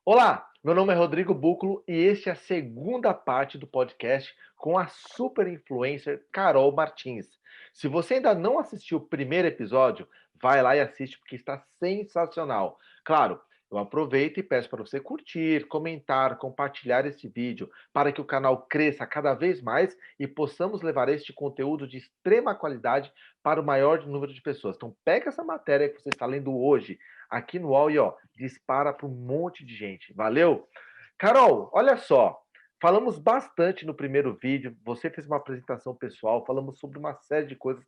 Olá, meu nome é Rodrigo Buclo e este é a segunda parte do podcast com a super influencer Carol Martins. Se você ainda não assistiu o primeiro episódio, vai lá e assiste porque está sensacional. Claro, eu aproveito e peço para você curtir, comentar, compartilhar esse vídeo para que o canal cresça cada vez mais e possamos levar este conteúdo de extrema qualidade para o maior número de pessoas. Então pega essa matéria que você está lendo hoje aqui no UOL e ó, dispara para um monte de gente. Valeu? Carol, olha só. Falamos bastante no primeiro vídeo, você fez uma apresentação pessoal, falamos sobre uma série de coisas.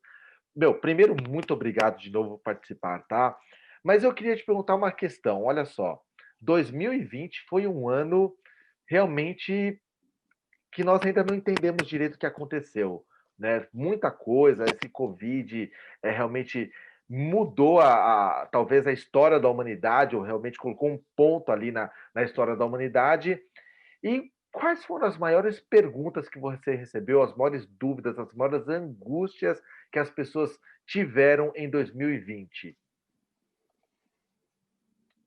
Meu, primeiro, muito obrigado de novo por participar, tá? Mas eu queria te perguntar uma questão, olha só. 2020 foi um ano realmente que nós ainda não entendemos direito o que aconteceu, né? Muita coisa, esse Covid realmente mudou talvez a história da humanidade, ou realmente colocou um ponto ali na história da humanidade. E quais foram as maiores perguntas que você recebeu, as maiores dúvidas, as maiores angústias que as pessoas tiveram em 2020?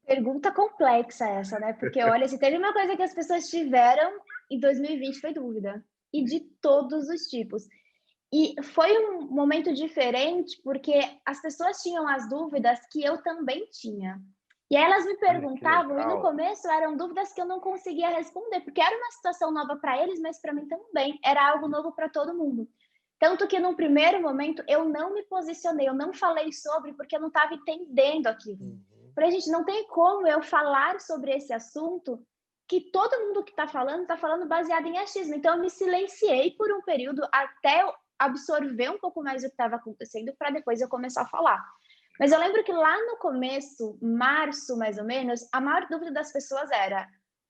Pergunta complexa essa, né? Porque olha, se teve uma coisa que as pessoas tiveram em 2020 foi dúvida, e de todos os tipos. E foi um momento diferente, porque as pessoas tinham as dúvidas que eu também tinha. E aí elas me Olha que perguntavam, e no legal. começo eram dúvidas que eu não conseguia responder, porque era uma situação nova para eles, mas para mim também, era algo novo para todo mundo. Tanto que num primeiro momento eu não me posicionei, eu não falei sobre, porque eu não estava entendendo aquilo. Uhum. Falei, gente, não tem como eu falar sobre esse assunto que todo mundo que está falando baseado em achismo. Então eu me silenciei por um período até eu absorver um pouco mais o que estava acontecendo para depois eu começar a falar. Mas eu lembro que lá no começo, março mais ou menos, a maior dúvida das pessoas era: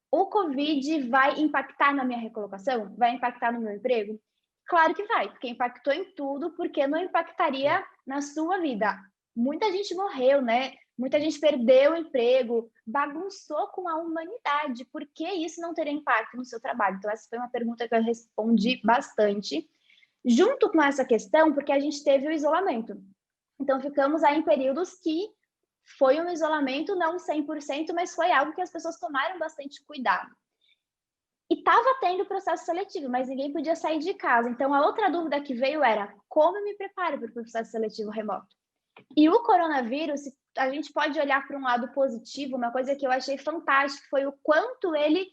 o Covid vai impactar na minha recolocação? Vai impactar no meu emprego? Claro que vai, porque impactou em tudo, porque não impactaria na sua vida. Muita gente morreu, né? Muita gente perdeu o emprego, bagunçou com a humanidade. Por que isso não teria impacto no seu trabalho? Então, essa foi uma pergunta que eu respondi bastante. Junto com essa questão, porque a gente teve o isolamento. Então, ficamos aí em períodos que foi um isolamento, não 100%, mas foi algo que as pessoas tomaram bastante cuidado. E estava tendo processo seletivo, mas ninguém podia sair de casa. Então, a outra dúvida que veio era: como eu me preparo para o processo seletivo remoto? E o coronavírus, a gente pode olhar para um lado positivo, uma coisa que eu achei fantástica foi o quanto ele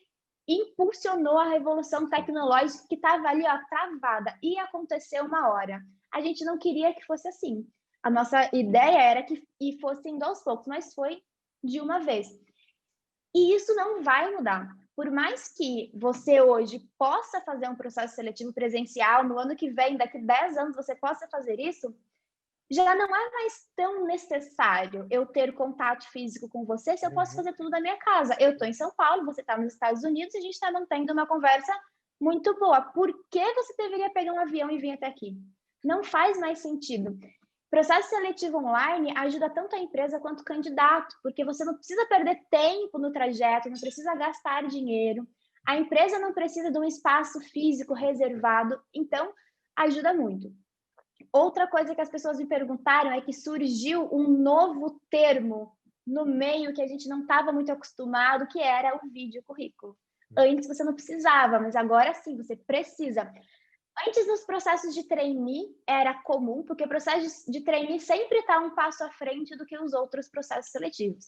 impulsionou a revolução tecnológica que estava ali, ó, travada, e aconteceu uma hora. A gente não queria que fosse assim. A nossa ideia era que fosse indo aos poucos, mas foi de uma vez. E isso não vai mudar. Por mais que você hoje possa fazer um processo seletivo presencial, no ano que vem, daqui 10 anos, você possa fazer isso, já não é mais tão necessário eu ter contato físico com você se eu posso Uhum. fazer tudo da minha casa. Eu estou em São Paulo, você está nos Estados Unidos e a gente está mantendo uma conversa muito boa. Por que você deveria pegar um avião e vir até aqui? Não faz mais sentido. Processo seletivo online ajuda tanto a empresa quanto o candidato, porque você não precisa perder tempo no trajeto, não precisa gastar dinheiro, a empresa não precisa de um espaço físico reservado, então ajuda muito. Outra coisa que as pessoas me perguntaram é que surgiu um novo termo no meio que a gente não estava muito acostumado, que era o vídeo currículo. Antes você não precisava, mas agora sim, você precisa. Antes dos processos de trainee era comum, porque o processo de trainee sempre está um passo à frente do que os outros processos seletivos.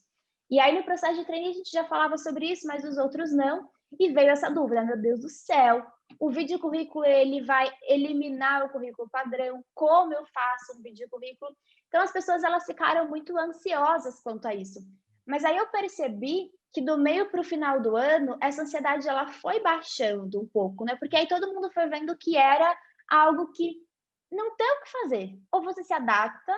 E aí no processo de trainee a gente já falava sobre isso, mas os outros não. E veio essa dúvida, meu Deus do céu, o vídeo currículo ele vai eliminar o currículo padrão? Como eu faço um vídeo currículo? Então as pessoas elas ficaram muito ansiosas quanto a isso. Mas aí eu percebi que do meio para o final do ano, essa ansiedade ela foi baixando um pouco, né? Porque aí todo mundo foi vendo que era algo que não tem o que fazer. Ou você se adapta,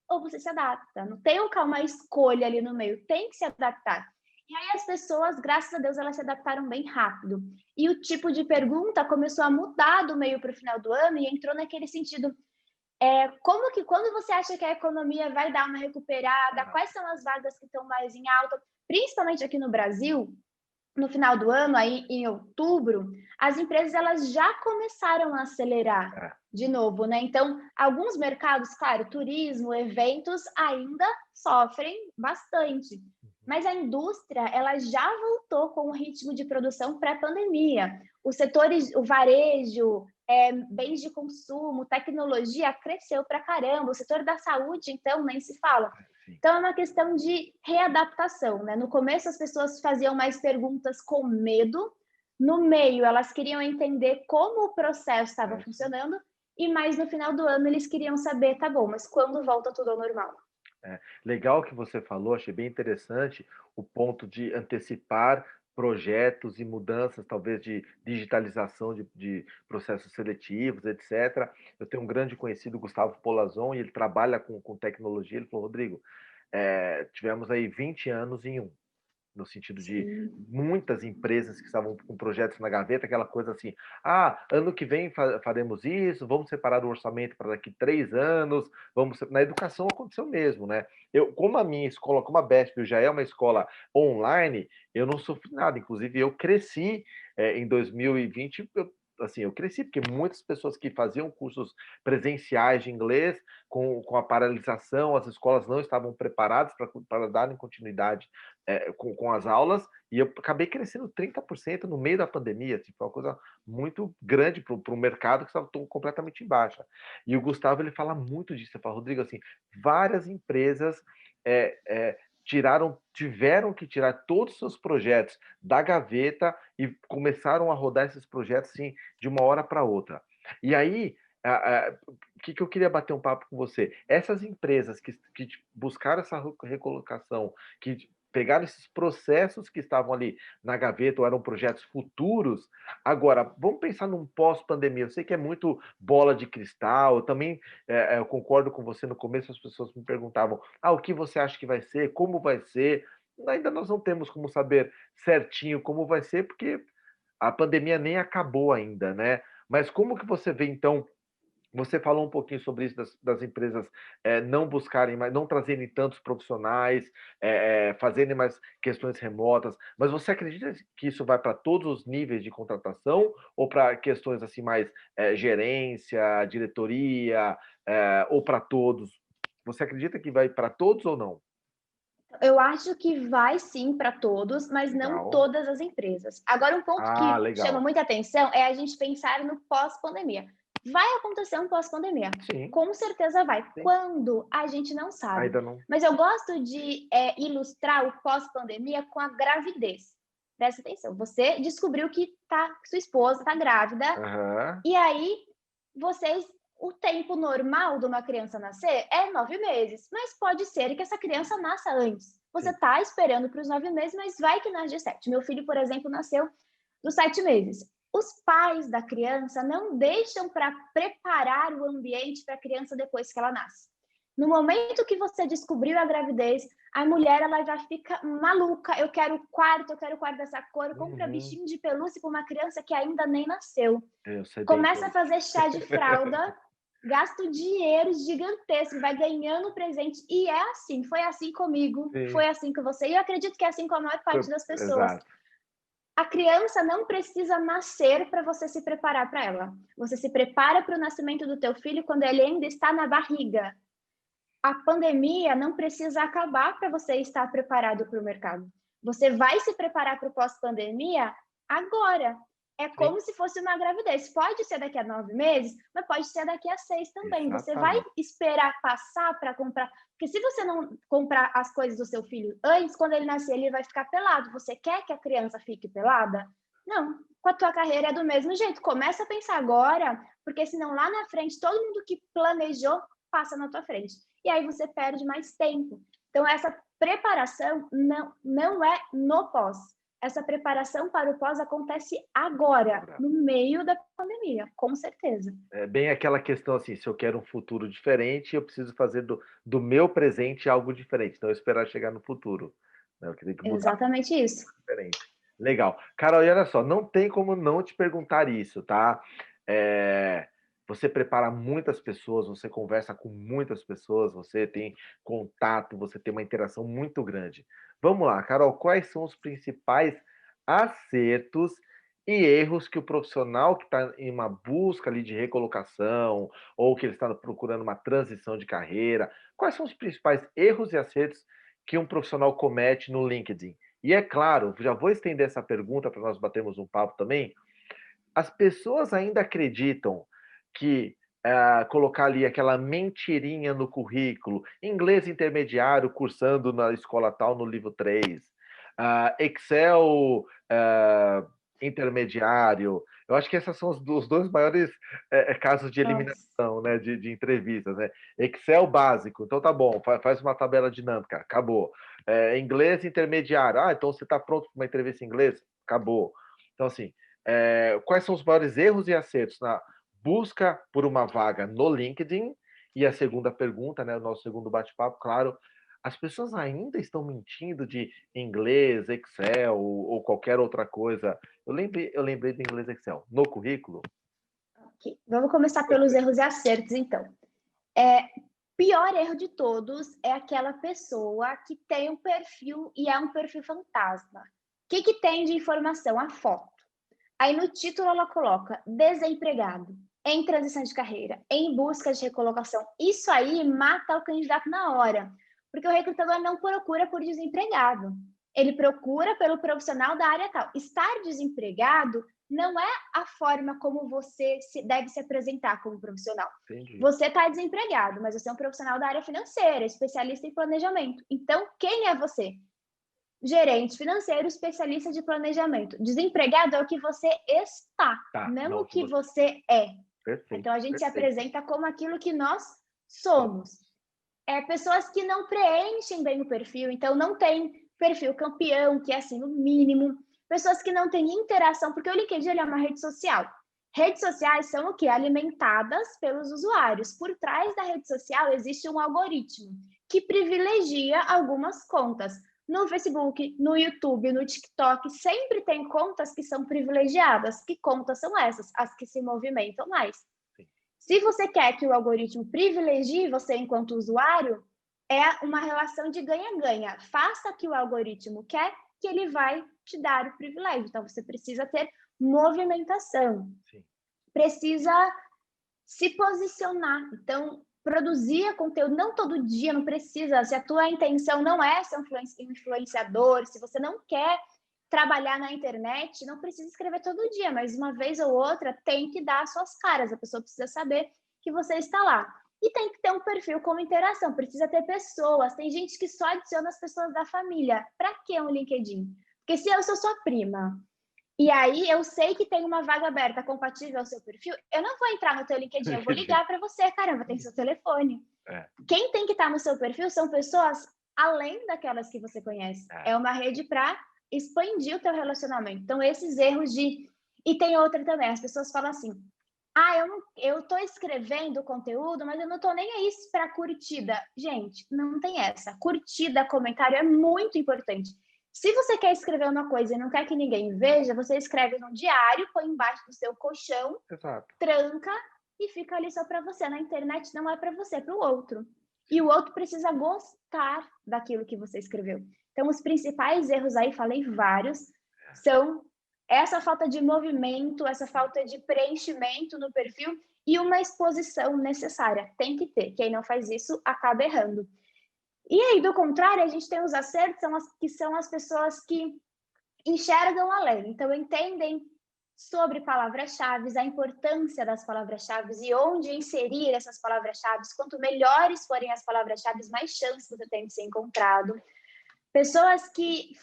ou você se adapta. Não tem uma escolha ali no meio, tem que se adaptar. E aí as pessoas, graças a Deus, elas se adaptaram bem rápido. E o tipo de pergunta começou a mudar do meio para o final do ano e entrou naquele sentido: como que quando você acha que a economia vai dar uma recuperada? Ah, Quais são as vagas que estão mais em alta? Principalmente aqui no Brasil, no final do ano, aí em outubro, as empresas elas já começaram a acelerar é. de novo, né? Então, alguns mercados, claro, turismo, eventos ainda sofrem bastante. Mas a indústria, ela já voltou com o ritmo de produção pré-pandemia. Os setores, o varejo, bens de consumo, tecnologia, cresceu pra caramba. O setor da saúde, então, nem se fala. Sim. Então, é uma questão de readaptação, né? No começo, as pessoas faziam mais perguntas com medo. No meio, elas queriam entender como o processo estava É, funcionando. E mais no final do ano, eles queriam saber, tá bom, mas quando volta tudo ao normal? legal que você falou, achei bem interessante o ponto de antecipar projetos e mudanças, talvez de digitalização de processos seletivos, etc. Eu tenho um grande conhecido, Gustavo Polazon, e ele trabalha com tecnologia. Ele falou, Rodrigo, tivemos aí 20 anos em um. No sentido de Sim. muitas empresas que estavam com projetos na gaveta, aquela coisa assim, ano que vem faremos isso, vamos separar o orçamento para daqui 3 anos, na educação aconteceu mesmo, né? Como a minha escola, como a BESP já é uma escola online, eu não sofri nada, inclusive eu cresci em 2020, assim, eu cresci porque muitas pessoas que faziam cursos presenciais de inglês, com a paralisação, as escolas não estavam preparadas para darem continuidade com as aulas, e eu acabei crescendo 30% no meio da pandemia, assim, foi uma coisa muito grande para o mercado que estava completamente em baixa. E o Gustavo, ele fala muito disso, ele fala, Rodrigo, assim, várias empresas tiveram que tirar todos os seus projetos da gaveta e começaram a rodar esses projetos, assim, de uma hora para outra. E aí, o que eu queria bater um papo com você? Essas empresas que buscaram essa recolocação, que pegaram esses processos que estavam ali na gaveta ou eram projetos futuros. Agora, vamos pensar num pós-pandemia. Eu sei que é muito bola de cristal. Eu também eu concordo com você. No começo, as pessoas me perguntavam: o que você acha que vai ser? Como vai ser? Ainda nós não temos como saber certinho como vai ser, porque a pandemia nem acabou ainda, né? Mas como que você vê, então, você falou um pouquinho sobre isso das empresas não buscarem mais, não trazerem tantos profissionais, fazerem mais questões remotas, mas você acredita que isso vai para todos os níveis de contratação ou para questões assim mais gerência, diretoria, ou para todos? Você acredita que vai para todos ou não? Eu acho que vai sim para todos, mas não Legal. todas as empresas. Agora, um ponto que chama Legal. muita atenção é a gente pensar no pós-pandemia. Vai acontecer um pós-pandemia, Sim, com certeza vai. sim. Quando? A gente não sabe. Ainda não. Mas eu gosto de ilustrar o pós-pandemia com a gravidez. Presta atenção. Você descobriu que sua esposa está grávida, Aham. e aí vocês o tempo normal de uma criança nascer é 9 meses, mas pode ser que essa criança nasça antes. Você Sim. está esperando para os 9 meses, mas vai que nasce de 7. Meu filho, por exemplo, nasceu dos 7 meses. Os pais da criança não deixam para preparar o ambiente para a criança depois que ela nasce. No momento que você descobriu a gravidez, a mulher ela já fica maluca. Eu quero quarto dessa cor, compra Uhum. bichinho de pelúcia para uma criança que ainda nem nasceu. Eu sei bem Começa a disso. fazer chá de fralda, gasta um dinheiro gigantesco, vai ganhando presente. E é assim, foi assim comigo, Sim. foi assim com você. E eu acredito que é assim com a maior parte das pessoas. Exato. A criança não precisa nascer para você se preparar para ela. Você se prepara para o nascimento do teu filho quando ele ainda está na barriga. A pandemia não precisa acabar para você estar preparado para o mercado. Você vai se preparar para o pós-pandemia agora. É Sim. como se fosse uma gravidez. Pode ser daqui a 9 meses, mas pode ser daqui a 6 também. Você vai Exatamente. esperar passar para comprar. Porque se você não comprar as coisas do seu filho antes, quando ele nascer, ele vai ficar pelado. Você quer que a criança fique pelada? Não. Com a tua carreira é do mesmo jeito. Começa a pensar agora, porque senão lá na frente, todo mundo que planejou passa na tua frente. E aí você perde mais tempo. Então, essa preparação não é no pós. Essa preparação para o pós acontece agora, no meio da pandemia, com certeza. É bem aquela questão assim, se eu quero um futuro diferente, eu preciso fazer do meu presente algo diferente, não esperar chegar no futuro, né, eu tenho que mudar Exatamente isso. diferente. Legal. Carol, e olha só, não tem como não te perguntar isso, tá? Você prepara muitas pessoas, você conversa com muitas pessoas, você tem contato, você tem uma interação muito grande. Vamos lá, Carol, quais são os principais acertos e erros que o profissional que está em uma busca ali de recolocação ou que ele está procurando uma transição de carreira, quais são os principais erros e acertos que um profissional comete no LinkedIn? E é claro, já vou estender essa pergunta para nós batermos um papo também. As pessoas ainda acreditam que colocar ali aquela mentirinha no currículo, inglês intermediário, cursando na escola tal, no livro 3, Excel intermediário. Eu acho que esses são os dois maiores casos de eliminação, né, de entrevistas. Né? Excel básico, então tá bom, faz uma tabela dinâmica, acabou. Inglês intermediário, então você está pronto para uma entrevista em inglês? Acabou. Então, assim, quais são os maiores erros e acertos na busca por uma vaga no LinkedIn? E a segunda pergunta, né, o nosso segundo bate-papo, claro, as pessoas ainda estão mentindo de inglês, Excel ou qualquer outra coisa. Eu lembrei do inglês Excel no currículo. Okay. Vamos começar pelos erros e acertos, então. Pior erro de todos é aquela pessoa que tem um perfil e é um perfil fantasma. O que tem de informação? A foto. Aí no título ela coloca desempregado, em transição de carreira, em busca de recolocação. Isso aí mata o candidato na hora, porque o recrutador não procura por desempregado. Ele procura pelo profissional da área tal. Estar desempregado não é a forma como você deve se apresentar como profissional. Entendi. Você está desempregado, mas você é um profissional da área financeira, especialista em planejamento. Então, quem é você? Gerente financeiro, especialista de planejamento. Desempregado é o que você está, não o que você é. Perfeito, então, a gente se apresenta como aquilo que nós somos. Pessoas que não preenchem bem o perfil, então não tem perfil campeão, que é assim, no mínimo. Pessoas que não têm interação, porque o LinkedIn é uma rede social. Redes sociais são o quê? Alimentadas pelos usuários. Por trás da rede social existe um algoritmo que privilegia algumas contas. No Facebook, no YouTube, no TikTok, sempre tem contas que são privilegiadas. Que contas são essas? As que se movimentam mais. Se você quer que o algoritmo privilegie você enquanto usuário, é uma relação de ganha-ganha. Faça o que o algoritmo quer, que ele vai te dar o privilégio. Então, você precisa ter movimentação. Sim. Precisa se posicionar. Então, produzir conteúdo, não todo dia, não precisa. Se a tua intenção não é ser um influenciador, se você não quer trabalhar na internet, não precisa escrever todo dia, mas uma vez ou outra tem que dar as suas caras. A pessoa precisa saber que você está lá. E tem que ter um perfil com interação, precisa ter pessoas. Tem gente que só adiciona as pessoas da família. Para que um LinkedIn? Porque se eu sou sua prima, e aí eu sei que tem uma vaga aberta compatível ao seu perfil, eu não vou entrar no teu LinkedIn, eu vou ligar para você, caramba, tem seu telefone. Quem tem que estar no seu perfil são pessoas além daquelas que você conhece. É uma rede para expandir o teu relacionamento. Então, esses erros de... E tem outra também, as pessoas falam assim, eu tô escrevendo conteúdo, mas eu não tô nem aí para curtida. Gente, não tem essa. Curtida, comentário é muito importante. Se você quer escrever uma coisa e não quer que ninguém veja, você escreve no diário, põe embaixo do seu colchão, tranca e fica ali só para você. Na internet não é para você, é para o outro. E o outro precisa gostar daquilo que você escreveu. Então, os principais erros aí, falei vários, são essa falta de movimento, essa falta de preenchimento no perfil e uma exposição necessária. Tem que ter. Quem não faz isso acaba errando. E aí, do contrário, a gente tem os acertos, que são as pessoas que enxergam além. Então, entendem sobre palavras-chave, a importância das palavras-chave e onde inserir essas palavras-chave. Quanto melhores forem as palavras-chave, mais chance você tem de ser encontrado. Pessoas que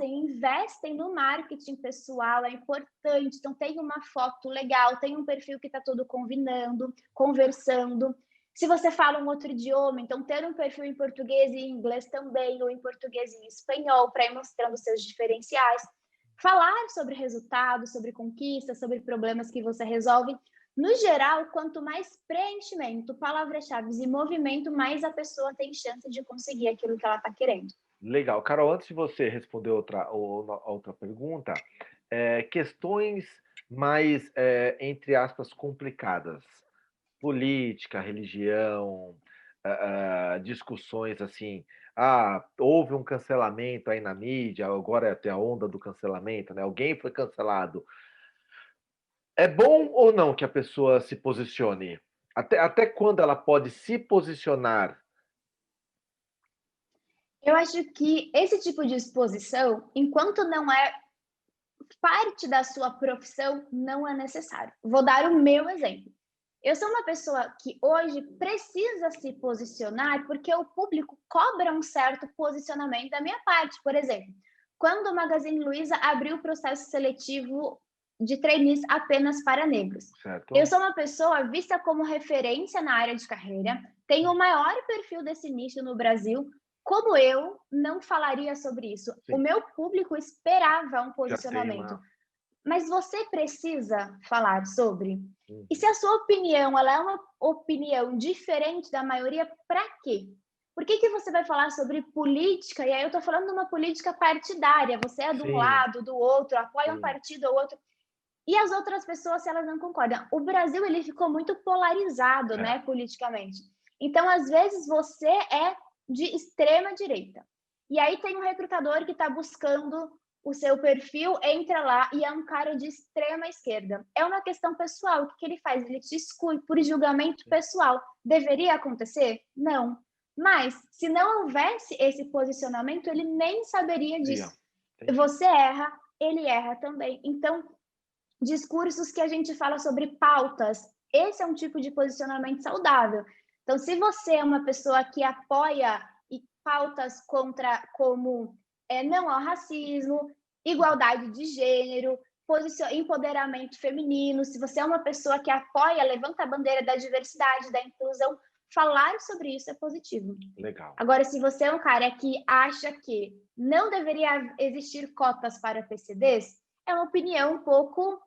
investem no marketing pessoal, é importante. Então, tem uma foto legal, tem um perfil que está todo combinando, conversando. Se você fala um outro idioma, então ter um perfil em português e em inglês também, ou em português e em espanhol, para ir mostrando seus diferenciais. Falar sobre resultados, sobre conquistas, sobre problemas que você resolve. No geral, quanto mais preenchimento, palavras-chave e movimento, mais a pessoa tem chance de conseguir aquilo que ela está querendo. Legal. Carol, antes de você responder outra pergunta, questões mais, entre aspas, complicadas. Política, religião, discussões assim. Houve um cancelamento aí na mídia, agora é até a onda do cancelamento, né? Alguém foi cancelado. É bom ou não que a pessoa se posicione? Até quando ela pode se posicionar? Eu acho que esse tipo de exposição, enquanto não é parte da sua profissão, não é necessário. Vou dar o meu exemplo. Eu sou uma pessoa que hoje precisa se posicionar porque o público cobra um certo posicionamento da minha parte. Por exemplo, quando o Magazine Luiza abriu o processo seletivo de trainees apenas para negros. Eu Certo? sou uma pessoa vista como referência na área de carreira, tenho o maior perfil desse nicho no Brasil. Como eu não falaria sobre isso? O Sim. meu público esperava um Já tem posicionamento, uma. mas você precisa falar sobre. E se Uhum. a sua opinião ela é uma opinião diferente da maioria, para quê? Por que, que você vai falar sobre política? E aí eu estou falando de uma política partidária. Você é de um Sim, lado, do outro, apoia um sim. partido ou outro. E as outras pessoas, se elas não concordam. O Brasil ele ficou muito polarizado, É. né, politicamente. Então, às vezes, você é de extrema direita. E aí tem um recrutador que está buscando o seu perfil, entra lá e é um cara de extrema esquerda. É uma questão pessoal. O que ele faz? Ele te exclui por julgamento Sim. pessoal. Deveria acontecer? Não. Mas, se não houvesse esse posicionamento, ele nem saberia Sim, disso. entendi. Você erra, ele erra também. Então, discursos que a gente fala sobre pautas. Esse é um tipo de posicionamento saudável. Então, se você é uma pessoa que apoia e pautas contra como não ao racismo, igualdade de gênero, empoderamento feminino, se você é uma pessoa que apoia, levanta a bandeira da diversidade, da inclusão, falar sobre isso é positivo. Legal. Agora, se você é um cara que acha que não deveria existir cotas para PCDs, é uma opinião um pouco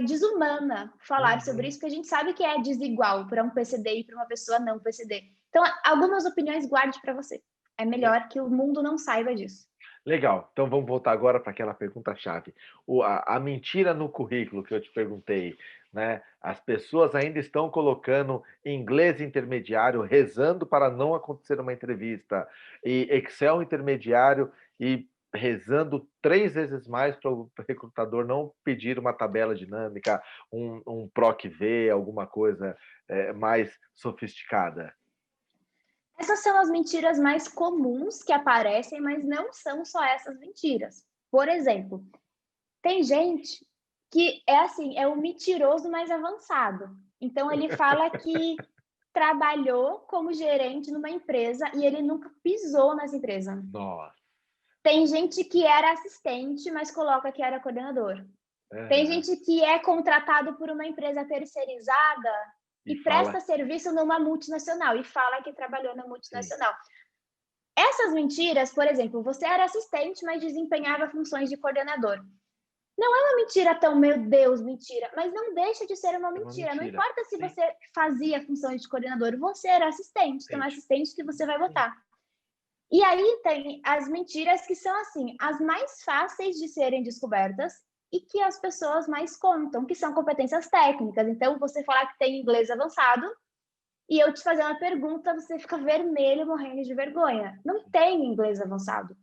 desumana falar sobre Uhum. isso, porque a gente sabe que é desigual para um PCD e para uma pessoa não PCD. Então, algumas opiniões guarde para você. É Le- melhor que o mundo não saiba disso. Legal. Então vamos voltar agora para aquela pergunta-chave. A mentira no currículo que eu te perguntei, né? As pessoas ainda estão colocando inglês intermediário, rezando para não acontecer uma entrevista, e Excel intermediário e rezando 3 vezes mais para o recrutador não pedir uma tabela dinâmica, um PROC V, alguma coisa mais sofisticada. Essas são as mentiras mais comuns que aparecem, mas não são só essas mentiras. Por exemplo, tem gente que é assim, é o mentiroso mais avançado. Então ele fala que trabalhou como gerente numa empresa e ele nunca pisou nessa empresa. Nossa. Tem gente que era assistente, mas coloca que era coordenador. Tem Aham. gente que é contratado por uma empresa terceirizada E e fala, presta serviço numa multinacional e fala que trabalhou na sim, multinacional. Essas mentiras, por exemplo, você era assistente, mas desempenhava funções de coordenador. Não é uma mentira tão, meu Deus, mentira, mas não deixa de ser uma é uma mentira. Não mentira. importa se Sim, você fazia funções de coordenador, você era assistente, então é entende? assistente que você vai Sim. votar. E aí tem as mentiras que são assim, as mais fáceis de serem descobertas e que as pessoas mais contam, que são competências técnicas. Então, você falar que tem inglês avançado e eu te fazer uma pergunta, você fica vermelho, morrendo de vergonha. Não tem inglês avançado.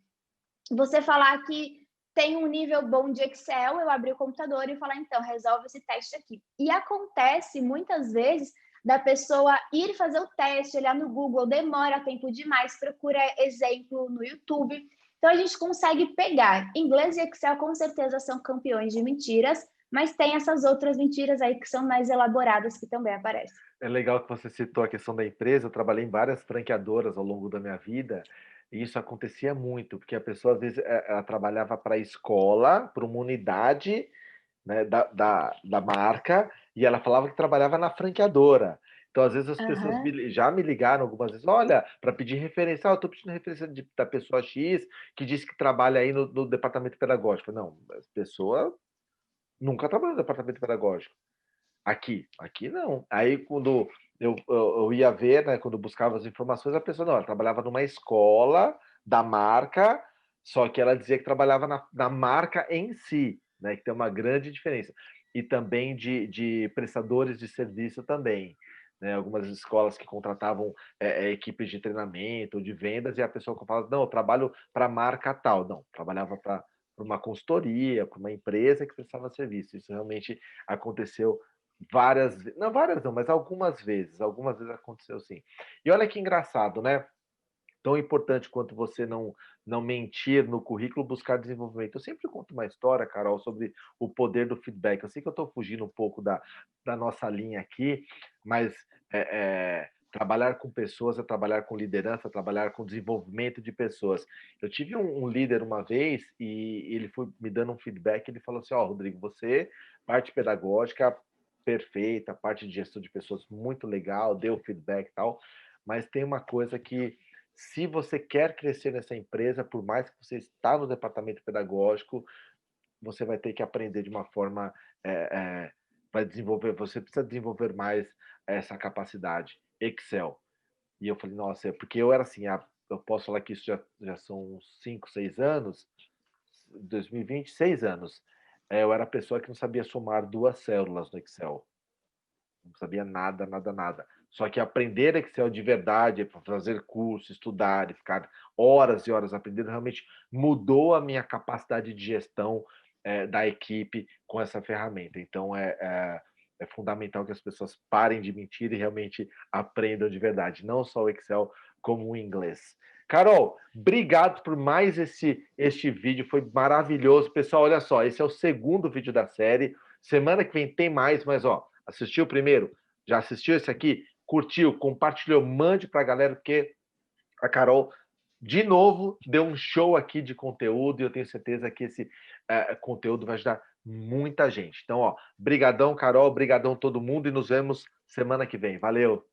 Você falar que tem um nível bom de Excel, eu abrir o computador e falar, então, resolve esse teste aqui. E acontece muitas vezes da pessoa ir fazer o teste, olhar no Google, demora tempo demais, procura exemplo no YouTube. Então a gente consegue pegar. Inglês e Excel com certeza são campeões de mentiras, mas tem essas outras mentiras aí que são mais elaboradas que também aparecem. É legal que você citou a questão da empresa. Eu trabalhei em várias franqueadoras ao longo da minha vida, e isso acontecia muito, porque a pessoa, às vezes, ela trabalhava para a escola, para uma unidade, né, da marca, e ela falava que trabalhava na franqueadora. Então, às vezes, as pessoas Aham. já me ligaram algumas vezes, olha, para pedir referência, eu estou pedindo referência da pessoa X, que disse que trabalha aí no departamento pedagógico. Não, a pessoa nunca trabalhou no departamento pedagógico. Aqui não. Aí quando eu ia ver, né, quando eu buscava as informações, a pessoa não, ela trabalhava numa escola da marca, só que ela dizia que trabalhava na marca em si, né, que tem uma grande diferença. E também de prestadores de serviço também, né, algumas escolas que contratavam equipes de treinamento ou de vendas, e a pessoa que falava, não, eu trabalho para a marca tal. Não, trabalhava para uma consultoria, para uma empresa que prestava serviço. Isso realmente aconteceu várias vezes, não várias não, mas algumas vezes aconteceu sim. E olha que engraçado, né? tão importante quanto você não mentir no currículo, buscar desenvolvimento. Eu sempre conto uma história, Carol, sobre o poder do feedback. Eu sei que eu estou fugindo um pouco da nossa linha aqui, mas trabalhar com pessoas é trabalhar com liderança, trabalhar com desenvolvimento de pessoas. Eu tive um líder uma vez e ele foi me dando um feedback, ele falou assim, Rodrigo, você, parte pedagógica perfeita, parte de gestão de pessoas muito legal, deu feedback e tal, mas tem uma coisa que, se você quer crescer nessa empresa, por mais que você está no departamento pedagógico, você vai ter que aprender de uma forma, vai desenvolver, você precisa desenvolver mais essa capacidade, Excel. E eu falei, nossa, porque eu era assim, eu posso falar que isso já são uns 5, 6 anos, 2020, 6 anos. Eu era a pessoa que não sabia somar 2 células no Excel. Não sabia nada, nada, nada. Só que aprender Excel de verdade, fazer curso, estudar e ficar horas e horas aprendendo, realmente mudou a minha capacidade de gestão da equipe com essa ferramenta. Então, é fundamental que as pessoas parem de mentir e realmente aprendam de verdade, não só o Excel, como o inglês. Carol, obrigado por mais este vídeo, foi maravilhoso. Pessoal, olha só, esse é o segundo vídeo da série. Semana que vem tem mais, mas assistiu o primeiro? Já assistiu esse aqui? Curtiu? Compartilhou? Mande para a galera, porque a Carol, de novo, deu um show aqui de conteúdo e eu tenho certeza que esse conteúdo vai ajudar muita gente. Então, brigadão, Carol, brigadão todo mundo e nos vemos semana que vem. Valeu!